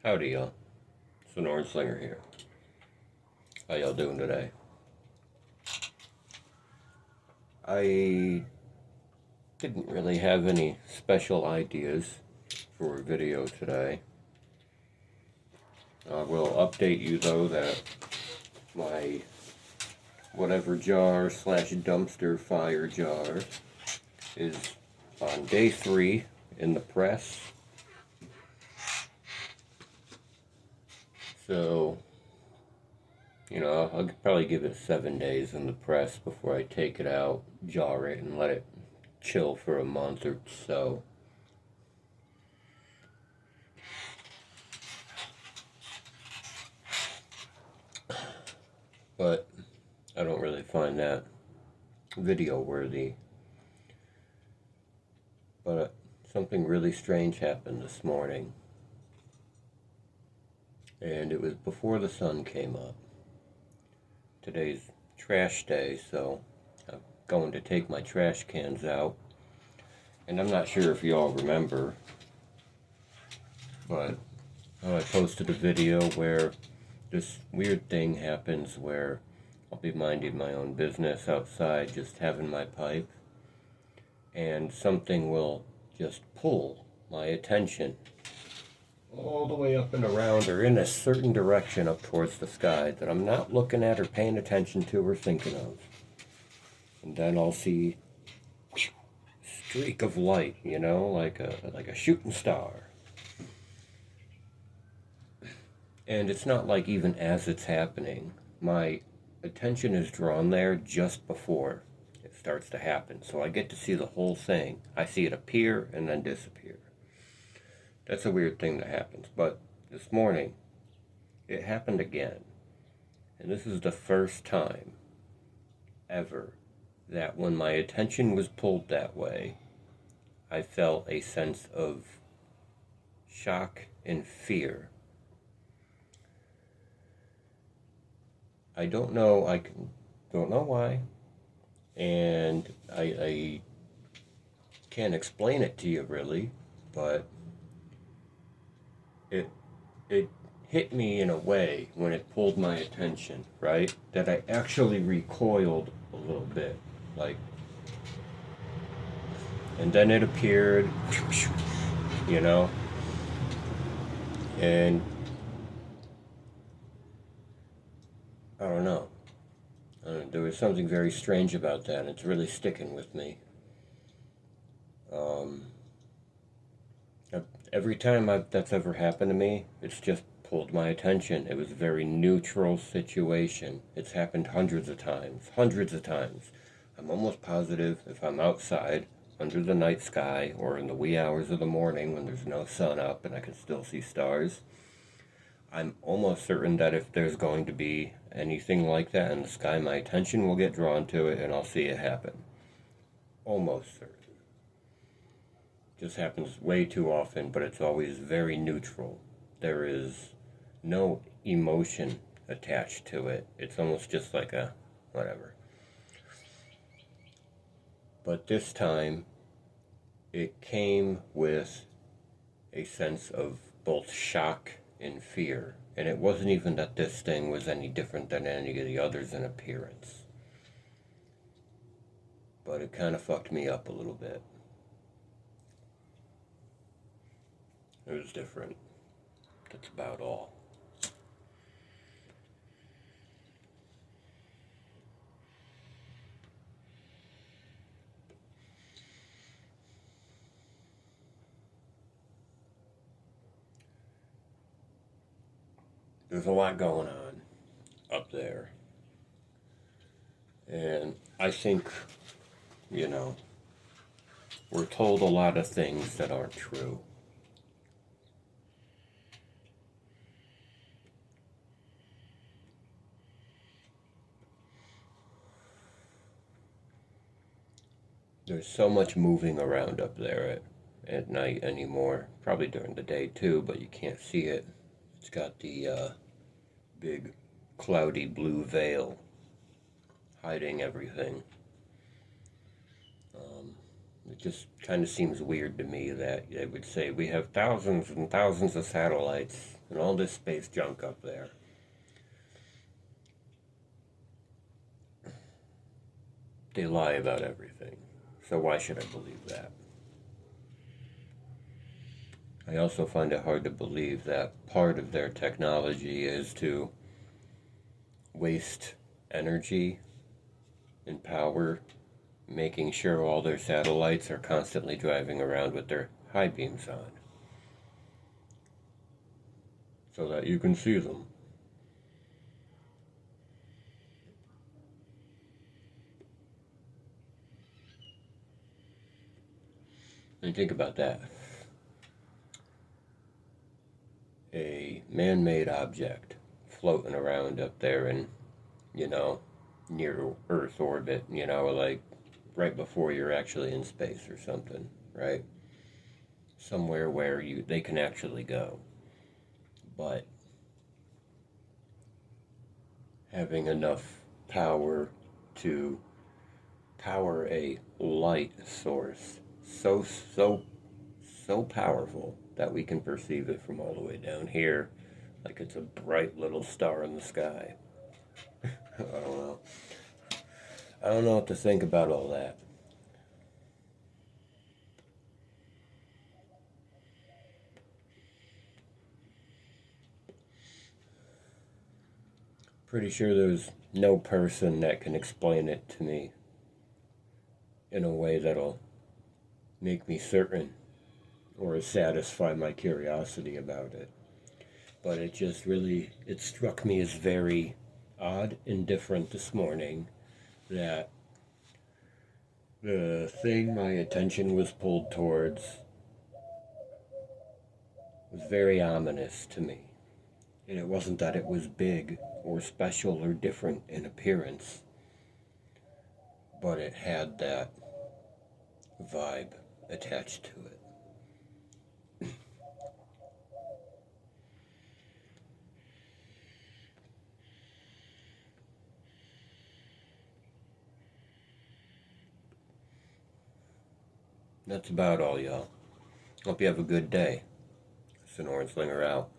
Howdy, y'all. Slinger here. How y'all doing today? I didn't really have any special ideas for a video today. I will update you though that my whatever jar slash dumpster fire jar is on day 3 in the press. So, I'll probably give it 7 days in the press before I take it out, jar it, and let it chill for a month or so. But I don't really find that video worthy. But something really strange happened this morning. And it was before the sun came up. Today's trash day, so I'm going to take my trash cans out. And I'm not sure if you all remember, but I posted a video where this weird thing happens where I'll be minding my own business outside, just having my pipe, and something will just pull my attention all the way up and around or in a certain direction up towards the sky that I'm not looking at or paying attention to or thinking of. And then I'll see a streak of light, like a shooting star. And it's not like even as it's happening, my attention is drawn there just before it starts to happen. So I get to see the whole thing. I see it appear and then disappear. That's a weird thing that happens. But this morning, it happened again. And this is the first time ever that when my attention was pulled that way, I felt a sense of shock and fear. I don't know why, and I can't explain it to you really, but it hit me in a way when it pulled my attention, right? That I actually recoiled a little bit, and then it appeared, and I don't know. There was something very strange about that, and it's really sticking with me. Every time that's ever happened to me, it's just pulled my attention. It was a very neutral situation. It's happened hundreds of times. I'm almost positive if I'm outside under the night sky or in the wee hours of the morning when there's no sun up and I can still see stars, I'm almost certain that if there's going to be anything like that in the sky, my attention will get drawn to it and I'll see it happen. Almost certain. Just happens way too often, but it's always very neutral. There is no emotion attached to it. It's almost just like a whatever. But this time, it came with a sense of both shock and fear. And it wasn't even that this thing was any different than any of the others in appearance. But it kind of fucked me up a little bit. It was different. That's about all. There's a lot going on up there. And I think, we're told a lot of things that aren't true. There's so much moving around up there at night anymore. Probably during the day too, but you can't see it. It's got the big cloudy blue veil hiding everything. It just kind of seems weird to me that they would say we have thousands and thousands of satellites and all this space junk up there. They lie about everything. So why should I believe that? I also find it hard to believe that part of their technology is to waste energy and power, making sure all their satellites are constantly driving around with their high beams on, so that you can see them. And think about that. A man-made object floating around up there in, near Earth orbit, like right before you're actually in space or something, right? Somewhere where they can actually go. But having enough power to power a light source so powerful that we can perceive it from all the way down here like it's a bright little star in the sky. I don't know. I don't know what to think about all that. Pretty sure there's no person that can explain it to me in a way that'll make me certain or satisfy my curiosity about it. But it struck me as very odd and different this morning that the thing my attention was pulled towards was very ominous to me. And it wasn't that it was big or special or different in appearance, but it had that vibe attached to it. That's about all, y'all. Hope you have a good day. Slinger out.